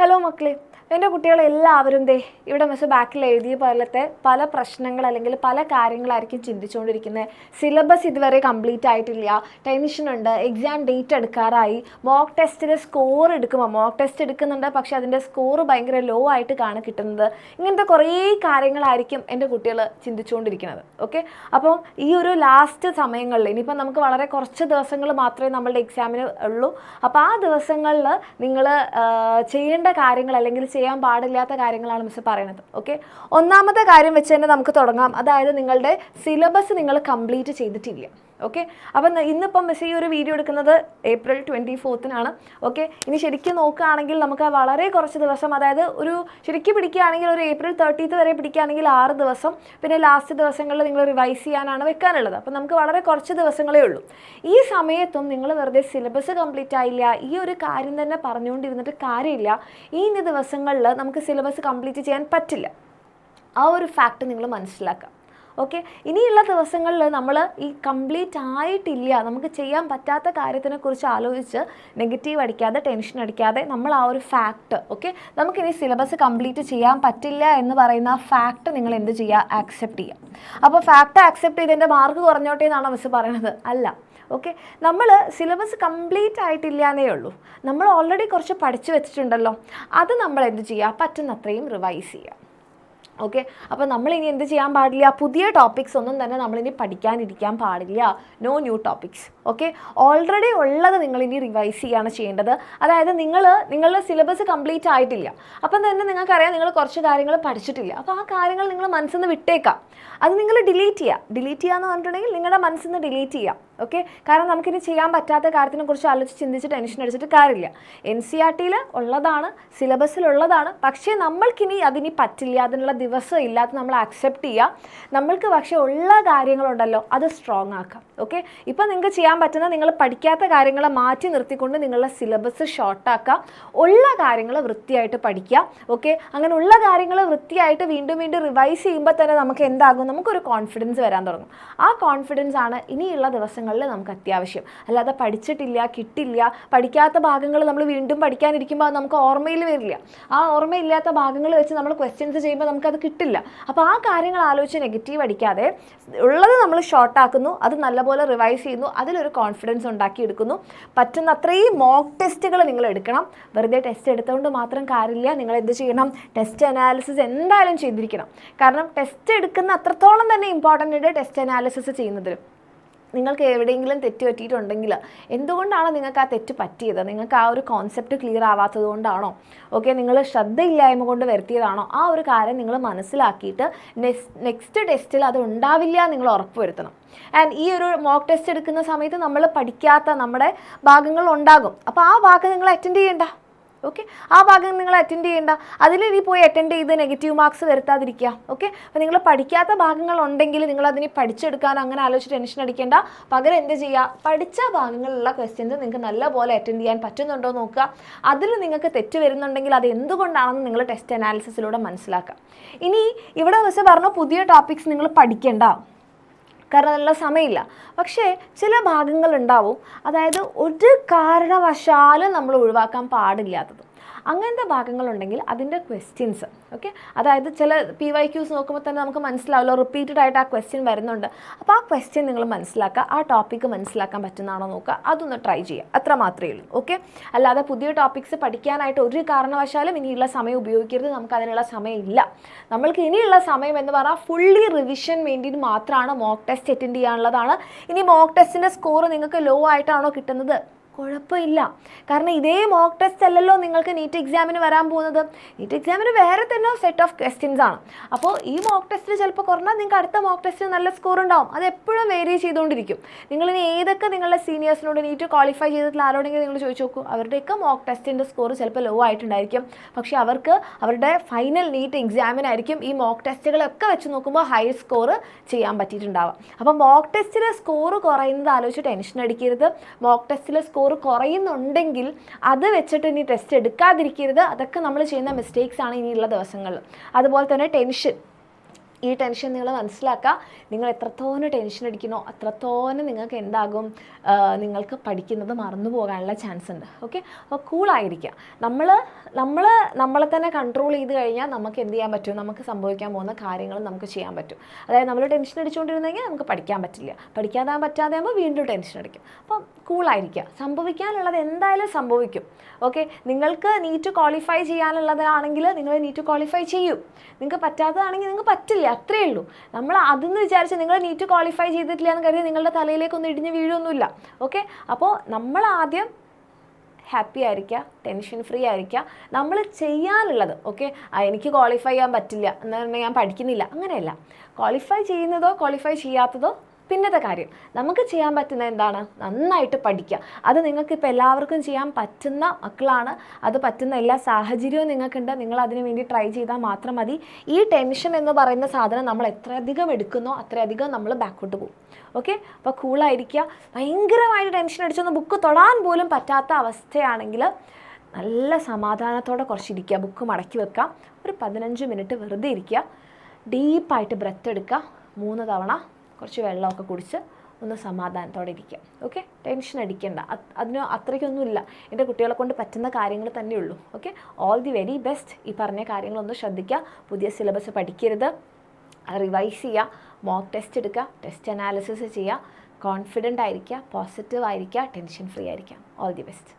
Hello മക്കളെ, എൻ്റെ കുട്ടികളെല്ലാവരും ഇവിടെ മിസ് ബാക്കിൽ എഴുതിയ പോലത്തെ പല പ്രശ്നങ്ങൾ അല്ലെങ്കിൽ പല കാര്യങ്ങളായിരിക്കും ചിന്തിച്ചുകൊണ്ടിരിക്കുന്നത്. സിലബസ് ഇതുവരെ കംപ്ലീറ്റ് ആയിട്ടില്ല, ടെൻഷനുണ്ട്, എക്സാം ഡേറ്റ് എടുക്കാറായി, മോക്ക് ടെസ്റ്റിൻ്റെ സ്കോർ എടുക്കുമ്പോൾ മോക്ക് ടെസ്റ്റ് എടുക്കുന്നുണ്ട് പക്ഷേ അതിൻ്റെ സ്കോർ ഭയങ്കര ലോ ആയിട്ട് കിട്ടുന്നത്. ഇങ്ങനത്തെ കുറേ കാര്യങ്ങളായിരിക്കും എൻ്റെ കുട്ടികൾ ചിന്തിച്ചുകൊണ്ടിരിക്കുന്നത്. ഓക്കെ, അപ്പം ഈ ഒരു ലാസ്റ്റ് സമയങ്ങളിൽ ഇനിയിപ്പോൾ നമുക്ക് വളരെ കുറച്ച് ദിവസങ്ങൾ മാത്രമേ നമ്മളുടെ എക്സാമിന് ഉള്ളൂ. അപ്പോൾ ആ ദിവസങ്ങളിൽ നിങ്ങൾ ചെയ്യേണ്ട കാര്യങ്ങൾ അല്ലെങ്കിൽ ചെയ്യാൻ പാടില്ലാത്ത കാര്യങ്ങളാണ് മിസ് പറയുന്നത്. ഓക്കെ, ഒന്നാമത്തെ കാര്യം വെച്ച് തന്നെ നമുക്ക് തുടങ്ങാം. അതായത് നിങ്ങളുടെ സിലബസ് നിങ്ങൾ കംപ്ലീറ്റ് ചെയ്തിട്ടില്ല. ഓക്കെ, അപ്പം ഇന്നിപ്പം മിസ് ഈ ഒരു വീഡിയോ എടുക്കുന്നത് April 24 ഓക്കെ, ഇനി ശരിക്കും നോക്കുകയാണെങ്കിൽ നമുക്ക് വളരെ കുറച്ച് ദിവസം, അതായത് ഒരു ശരിക്കും പിടിക്കുകയാണെങ്കിൽ ഒരു April 30 വരെ പിടിക്കുകയാണെങ്കിൽ 6 ദിവസം, പിന്നെ ലാസ്റ്റ് ദിവസങ്ങളിൽ നിങ്ങൾ റിവൈസ് ചെയ്യാനാണ് വെക്കാനുള്ളത്. അപ്പം നമുക്ക് വളരെ കുറച്ച് ദിവസങ്ങളേ ഉള്ളൂ. ഈ സമയത്തും നിങ്ങൾ വെറുതെ സിലബസ് കംപ്ലീറ്റ് ആയില്ല ഈ ഒരു കാര്യം തന്നെ പറഞ്ഞുകൊണ്ടിരുന്നിട്ട് കാര്യമില്ല. ഈ ദിവസങ്ങളിൽ നമുക്ക് സിലബസ് കംപ്ലീറ്റ് ചെയ്യാൻ പറ്റില്ല. ആ ഒരു ഫാക്റ്റ് നിങ്ങൾ മനസ്സിലാക്കുക. ഓക്കെ, ഇനിയുള്ള ദിവസങ്ങളിൽ നമ്മൾ ഈ കംപ്ലീറ്റ് ആയിട്ടില്ല, നമുക്ക് ചെയ്യാൻ പറ്റാത്ത കാര്യത്തിനെക്കുറിച്ച് ആലോചിച്ച് നെഗറ്റീവ് അടിക്കാതെ ടെൻഷൻ അടിക്കാതെ നമ്മൾ ആ ഒരു ഫാക്റ്റ്, ഓക്കെ, നമുക്കിനി സിലബസ് കംപ്ലീറ്റ് ചെയ്യാൻ പറ്റില്ല എന്ന് പറയുന്ന ആ ഫാക്റ്റ് നിങ്ങൾ എന്ത് ചെയ്യുക, ആക്സെപ്റ്റ് ചെയ്യുക. അപ്പോൾ ഫാക്റ്റ് ആക്സെപ്റ്റ് ചെയ്തതിൻ്റെ മാർക്ക് കുറഞ്ഞോട്ടെ എന്നാണ് മിസ് പറയുന്നത്? അല്ല. ഓക്കെ, നമ്മൾ സിലബസ് കംപ്ലീറ്റ് ആയിട്ടില്ല എന്നേ ഉള്ളൂ, നമ്മൾ ഓൾറെഡി കുറച്ച് പഠിച്ചു വെച്ചിട്ടുണ്ടല്ലോ, അത് നമ്മൾ എന്ത് ചെയ്യുക, പറ്റുന്നത്രയും റിവൈസ് ചെയ്യുക. ഓക്കെ, അപ്പോൾ നമ്മളിനി എന്ത് ചെയ്യാൻ പാടില്ല, പുതിയ ടോപ്പിക്സ് ഒന്നും തന്നെ നമ്മളിനി പഠിക്കാനിരിക്കാൻ പാടില്ല. No new topics. Okay, already ഉള്ളത് നിങ്ങളിനി റിവൈസ് ചെയ്യുകയാണ് ചെയ്യേണ്ടത്. അതായത് നിങ്ങളുടെ സിലബസ് കംപ്ലീറ്റ് ആയിട്ടില്ല, അപ്പം തന്നെ നിങ്ങൾക്കറിയാം നിങ്ങൾ കുറച്ച് കാര്യങ്ങൾ പഠിച്ചിട്ടില്ല. അപ്പോൾ ആ കാര്യങ്ങൾ നിങ്ങൾ മനസ്സിൽ നിന്ന് വിട്ടേക്കാം, അത് നിങ്ങൾ ഡിലീറ്റ് ചെയ്യുക എന്ന് പറഞ്ഞിട്ടുണ്ടെങ്കിൽ നിങ്ങളുടെ മനസ്സിൽ നിന്ന് ഡിലീറ്റ് ചെയ്യാം. ഓക്കെ, കാരണം നമുക്കിനി ചെയ്യാൻ പറ്റാത്ത കാര്യത്തിനെ കുറിച്ച് ആലോചിച്ച് ചിന്തിച്ച് ടെൻഷൻ അടിച്ചിട്ട് കാര്യമില്ല. NCERT ഉള്ളതാണ്, സിലബസിലുള്ളതാണ്, പക്ഷേ നമ്മൾക്കിനി അതിനി പറ്റില്ല, അതിനുള്ള ദിവസം ഇല്ലാത്ത നമ്മൾ ആക്സെപ്റ്റ് ചെയ്യുക. നമ്മൾക്ക് പക്ഷേ ഉള്ള കാര്യങ്ങളുണ്ടല്ലോ അത് സ്ട്രോങ് ആക്കാം. ഓക്കെ, ഇപ്പം നിങ്ങൾക്ക് ചെയ്യാൻ പറ്റുന്ന നിങ്ങൾ പഠിക്കാത്ത കാര്യങ്ങളെ മാറ്റി നിർത്തിക്കൊണ്ട് നിങ്ങളുടെ സിലബസ് ഷോർട്ടാക്കുക, ഉള്ള കാര്യങ്ങൾ വൃത്തിയായിട്ട് പഠിക്കുക. ഓക്കെ, അങ്ങനെ ഉള്ള കാര്യങ്ങൾ വൃത്തിയായിട്ട് വീണ്ടും റിവൈസ് ചെയ്യുമ്പോൾ തന്നെ നമുക്ക് എന്താകും, നമുക്കൊരു കോൺഫിഡൻസ് വരാൻ തുടങ്ങും. ആ കോൺഫിഡൻസ് ആണ് ഇനിയുള്ള ദിവസങ്ങളിൽ നമുക്ക് അത്യാവശ്യം. അല്ലാതെ പഠിച്ചിട്ടില്ല, കിട്ടില്ല, പഠിക്കാത്ത ഭാഗങ്ങൾ നമ്മൾ വീണ്ടും പഠിക്കാനിരിക്കുമ്പോൾ നമുക്ക് ഓർമ്മയിൽ വരില്ല. ആ ഓർമ്മയില്ലാത്ത ഭാഗങ്ങൾ വെച്ച് നമ്മൾ ക്വസ്റ്റ്യൻസ് ചെയ്യുമ്പോൾ നമുക്കത് കിട്ടില്ല. അപ്പോൾ ആ കാര്യങ്ങൾ ആലോചിച്ച് നെഗറ്റീവ് അടിക്കാതെ ഉള്ളത് നമ്മൾ ഷോർട്ടാക്കുന്നു, അത് നല്ലപോലെ റിവൈസ് ചെയ്യുന്നു, അതിലൊരു കോൺഫിഡൻസ് ഉണ്ടാക്കിയെടുക്കുന്നു. പറ്റുന്ന അത്രയും മോക്ക് ടെസ്റ്റുകൾ നിങ്ങൾ എടുക്കണം. വെറുതെ ടെസ്റ്റ് എടുത്തുകൊണ്ട് മാത്രം കാര്യമില്ല, നിങ്ങൾ എന്ത് ചെയ്യണം, ടെസ്റ്റ് അനാലിസിസ് എന്തായാലും ചെയ്തിരിക്കണം. കാരണം ടെസ്റ്റ് എടുക്കുന്ന അത്രത്തോളം തന്നെ ഇമ്പോർട്ടൻ്റ് ഉണ്ട് ടെസ്റ്റ് അനാലിസിസ് ചെയ്യുന്നതിൽ. നിങ്ങൾക്ക് എവിടെയെങ്കിലും തെറ്റ് പറ്റിയിട്ടുണ്ടെങ്കിൽ എന്തുകൊണ്ടാണ് നിങ്ങൾക്ക് ആ തെറ്റ് പറ്റിയത്, നിങ്ങൾക്ക് ആ ഒരു കോൺസെപ്റ്റ് ക്ലിയർ ആവാത്തത് കൊണ്ടാണോ, ഓക്കെ, നിങ്ങൾ ശ്രദ്ധയില്ലായ്മ കൊണ്ട് വരുത്തിയതാണോ, ആ ഒരു കാര്യം നിങ്ങൾ മനസ്സിലാക്കിയിട്ട് നെക്സ്റ്റ് ടെസ്റ്റിൽ അത് ഉണ്ടാവില്ല നിങ്ങൾ ഉറപ്പുവരുത്തണം. ആൻഡ് ഈ ഒരു മോക്ക് ടെസ്റ്റ് എടുക്കുന്ന സമയത്ത് നമ്മൾ പഠിക്കാത്ത നമ്മുടെ ഭാഗങ്ങൾ ഉണ്ടാകും. അപ്പോൾ ആ ഭാഗം നിങ്ങൾ അറ്റൻഡ് ചെയ്യേണ്ട. ഓക്കെ, ആ ഭാഗം നിങ്ങൾ അറ്റൻഡ് ചെയ്യേണ്ട, അതിലിനി പോയി അറ്റൻഡ് ചെയ്ത് നെഗറ്റീവ് മാർക്സ് വരുത്താതിരിക്കുക. ഓക്കെ, അപ്പോൾ നിങ്ങൾ പഠിക്കാത്ത ഭാഗങ്ങളുണ്ടെങ്കിൽ നിങ്ങൾ അതിനെ പഠിച്ചെടുക്കാൻ അങ്ങനെ ആലോചിച്ച് ടെൻഷൻ അടിക്കേണ്ട. പകരം എന്ത് ചെയ്യുക, പഠിച്ച ഭാഗങ്ങളിലുള്ള ക്വസ്റ്റ്യൻസ് നിങ്ങൾക്ക് നല്ലപോലെ അറ്റൻഡ് ചെയ്യാൻ പറ്റുന്നുണ്ടോ നോക്കുക. അതിൽ നിങ്ങൾക്ക് തെറ്റ് വരുന്നുണ്ടെങ്കിൽ അത് എന്തുകൊണ്ടാണെന്ന് നിങ്ങൾ ടെസ്റ്റ് അനാലിസിസിലൂടെ മനസ്സിലാക്കുക. ഇനി ഇവിടെ മിസ് പറഞ്ഞു പുതിയ ടോപ്പിക്സ് നിങ്ങൾ പഠിക്കേണ്ട, കാരണം അതിനുള്ള സമയമില്ല. പക്ഷേ ചില ഭാഗങ്ങളുണ്ടാവും, അതായത് ഒരു കാരണവശാലും നമ്മൾ ഒഴിവാക്കാൻ പാടില്ലാത്തത്. അങ്ങനത്തെ ഭാഗങ്ങളുണ്ടെങ്കിൽ അതിൻ്റെ ക്വസ്റ്റ്യൻസ്, ഓക്കെ, അതായത് ചില PYQs നോക്കുമ്പോൾ തന്നെ നമുക്ക് മനസ്സിലാവുമല്ലോ, റിപ്പീറ്റഡ് ആയിട്ട് ആ ക്വസ്റ്റ്യൻ വരുന്നുണ്ട്. അപ്പോൾ ആ ക്വസ്റ്റ്യൻ നിങ്ങൾ മനസ്സിലാക്കുക, ആ ടോപ്പിക്ക് മനസ്സിലാക്കാൻ പറ്റുന്നതാണോ നോക്കുക, അതൊന്ന് ട്രൈ ചെയ്യുക, അത്ര മാത്രമേ ഉള്ളൂ. ഓക്കെ, അല്ലാതെ പുതിയ ടോപ്പിക്സ് പഠിക്കാനായിട്ട് ഒരു കാരണവശാലും ഇനിയുള്ള സമയം ഉപയോഗിക്കരുത്. നമുക്ക് അതിനുള്ള സമയമില്ല. നമ്മൾക്ക് ഇനിയുള്ള സമയം എന്ന് പറഞ്ഞാൽ ഫുള്ളി റിവിഷൻ വേണ്ടിയിട്ട് മാത്രമാണ് മോക്ക് ടെസ്റ്റ് അറ്റൻഡ് ചെയ്യാനുള്ളതാണ്. ഇനി മോക്ക് ടെസ്റ്റിൻ്റെ സ്കോർ നിങ്ങൾക്ക് ലോ ആയിട്ടാണോ കിട്ടുന്നത്, കുഴപ്പമില്ല. കാരണം ഇതേ മോക്ക് ടെസ്റ്റ് അല്ലല്ലോ നിങ്ങൾക്ക് നീറ്റ് എക്സാമിന് വരാൻ പോകുന്നത്. നീറ്റ് എക്സാമിന് വേറെ തന്നെ സെറ്റ് ഓഫ് ക്വസ്റ്റ്യൻസ് ആണ്. അപ്പോൾ ഈ മോക്ക് ടെസ്റ്റിൽ ചിലപ്പോൾ കുറഞ്ഞാൽ നിങ്ങൾക്ക് അടുത്ത മോക്ക് ടെസ്റ്റിൽ നല്ല സ്കോർ ഉണ്ടാവും. അത് എപ്പോഴും വേരി ചെയ്തുകൊണ്ടിരിക്കും. നിങ്ങളിനി ഏതൊക്കെ നിങ്ങളുടെ സീനിയേഴ്സിനോട് നീറ്റ് ക്വാളിഫൈ ചെയ്തിട്ടുള്ള ആരോടെങ്കിലും നിങ്ങൾ ചോദിച്ചു നോക്കൂ, അവരുടെയൊക്കെ മോക്ക് ടെസ്റ്റിൻ്റെ സ്കോർ ചിലപ്പോൾ ലോ ആയിട്ടുണ്ടായിരിക്കും. പക്ഷേ അവർക്ക് അവരുടെ ഫൈനൽ നീറ്റ് എക്സാമിനായിരിക്കും ഈ മോക്ക് ടെസ്റ്റുകളൊക്കെ വെച്ച് നോക്കുമ്പോൾ ഹൈ സ്കോർ ചെയ്യാൻ പറ്റിയിട്ടുണ്ടാവുക. അപ്പോൾ മോക്ക് ടെസ്റ്റിലെ സ്കോർ കുറയുന്നത് ആലോചിച്ച് ടെൻഷൻ അടിക്കരുത്. മോക്ക് ടെസ്റ്റിലെ സ്കോർ കുറയുന്നുണ്ടെങ്കിൽ അത് വെച്ചിട്ട് ഇനി ടെസ്റ്റ് എടുക്കാതിരിക്കരുത്. അതൊക്കെ നമ്മൾ ചെയ്യുന്ന മിസ്റ്റേക്സ് ആണ് ഇനിയുള്ള ദിവസങ്ങളിൽ. അതുപോലെ തന്നെ ടെൻഷൻ, ഈ ടെൻഷൻ നിങ്ങൾ മനസ്സിലാക്കുക. നിങ്ങൾ എത്രത്തോനെ ടെൻഷൻ അടിക്കണോ അത്രത്തോനെ നിങ്ങൾക്ക് എന്താകും, നിങ്ങൾക്ക് പഠിക്കുന്നത് മറന്നു പോകാനുള്ള ചാൻസ് ഉണ്ട്. ഓക്കെ, അപ്പോൾ കൂളായിരിക്കുക. നമ്മളെ തന്നെ കൺട്രോൾ ചെയ്ത് കഴിഞ്ഞാൽ നമുക്ക് എന്ത് ചെയ്യാൻ പറ്റും, നമുക്ക് സംഭവിക്കാൻ പോകുന്ന കാര്യങ്ങൾ നമുക്ക് ചെയ്യാൻ പറ്റും. അതായത് നമ്മൾ ടെൻഷൻ അടിച്ചുകൊണ്ടിരുന്നെങ്കിൽ നമുക്ക് പഠിക്കാൻ പറ്റില്ല, പഠിക്കാതെ പറ്റാതെ ആകുമ്പോൾ വീണ്ടും ടെൻഷൻ അടിക്കും. അപ്പം കൂളായിരിക്കുക. സംഭവിക്കാനുള്ളത് എന്തായാലും സംഭവിക്കും. ഓക്കെ, നിങ്ങൾക്ക് നീറ്റ് ക്വാളിഫൈ ചെയ്യാനുള്ളതാണെങ്കിൽ നിങ്ങൾ നീറ്റ് ക്വാളിഫൈ ചെയ്യും. നിങ്ങൾക്ക് പറ്റാത്തതാണെങ്കിൽ നിങ്ങൾക്ക് പറ്റില്ല, അത്രയേ ഉള്ളൂ. നമ്മൾ അതെന്ന് വിചാരിച്ച് നിങ്ങൾ നീറ്റ് ക്വാളിഫൈ ചെയ്തിട്ടില്ല എന്ന് കരുതി നിങ്ങളുടെ തലയിലേക്കൊന്നും ഇടിഞ്ഞ് വീഴൊന്നുമില്ല. ഓക്കെ, അപ്പോൾ നമ്മൾ ആദ്യം ഹാപ്പി ആയിരിക്കുക, ടെൻഷൻ ഫ്രീ ആയിരിക്കുക. നമ്മൾ ചെയ്യാനുള്ളത്, ഓക്കെ, എനിക്ക് ക്വാളിഫൈ ചെയ്യാൻ പറ്റില്ല എന്നാൽ ഞാൻ പഠിക്കുന്നില്ല, അങ്ങനെയല്ല. ക്വാളിഫൈ ചെയ്യുന്നതോ ക്വാളിഫൈ ചെയ്യാത്തതോ പിന്നത്തെ കാര്യം. നമുക്ക് ചെയ്യാൻ പറ്റുന്ന എന്താണ്, നന്നായിട്ട് പഠിക്കുക. അത് നിങ്ങൾക്കിപ്പോൾ എല്ലാവർക്കും ചെയ്യാൻ പറ്റുന്ന മക്കളാണ്. അത് പറ്റുന്ന എല്ലാ സാഹചര്യവും നിങ്ങൾക്കുണ്ട്. നിങ്ങൾ അതിനു വേണ്ടി ട്രൈ ചെയ്താൽ മാത്രം മതി. ഈ ടെൻഷൻ എന്ന് പറയുന്ന സാധനം നമ്മൾ എത്രയധികം എടുക്കുന്നോ അത്രയധികം നമ്മൾ ബാക്കോട്ട് പോകും. ഓക്കെ, അപ്പോൾ കൂളായിരിക്കുക. ഭയങ്കരമായിട്ട് ടെൻഷൻ അടിച്ചൊന്ന് ബുക്ക് തൊടാൻ പോലും പറ്റാത്ത അവസ്ഥയാണെങ്കിൽ നല്ല സമാധാനത്തോടെ കുറച്ചിരിക്കുക, ബുക്ക് മടക്കി വെക്കുക, ഒരു 15 മിനിറ്റ് വെറുതെ ഇരിക്കുക, ഡീപ്പായിട്ട് ബ്രെത്ത് എടുക്കുക, 3 തവണ കുറച്ച് വെള്ളമൊക്കെ കുടിച്ച് ഒന്ന് സമാധാനത്തോടെ ഇരിക്കുക. ഓക്കെ, ടെൻഷൻ അടിക്കേണ്ട, അതിന് അത്രയ്ക്കൊന്നുമില്ല. എൻ്റെ കുട്ടികളെ കൊണ്ട് പറ്റുന്ന കാര്യങ്ങൾ തന്നെയുള്ളൂ. Okay, all the very best. ഈ പറഞ്ഞ കാര്യങ്ങളൊന്ന് ശ്രദ്ധിക്കുക. പുതിയ സിലബസ് പഠിക്കരുത്, റിവൈസ് ചെയ്യുക, മോക്ക് ടെസ്റ്റ് എടുക്കുക, ടെസ്റ്റ് അനാലിസിസ് ചെയ്യുക, കോൺഫിഡൻ്റ് ആയിരിക്കുക, പോസിറ്റീവ് ആയിരിക്കുക, ടെൻഷൻ ഫ്രീ ആയിരിക്കുക. All the best.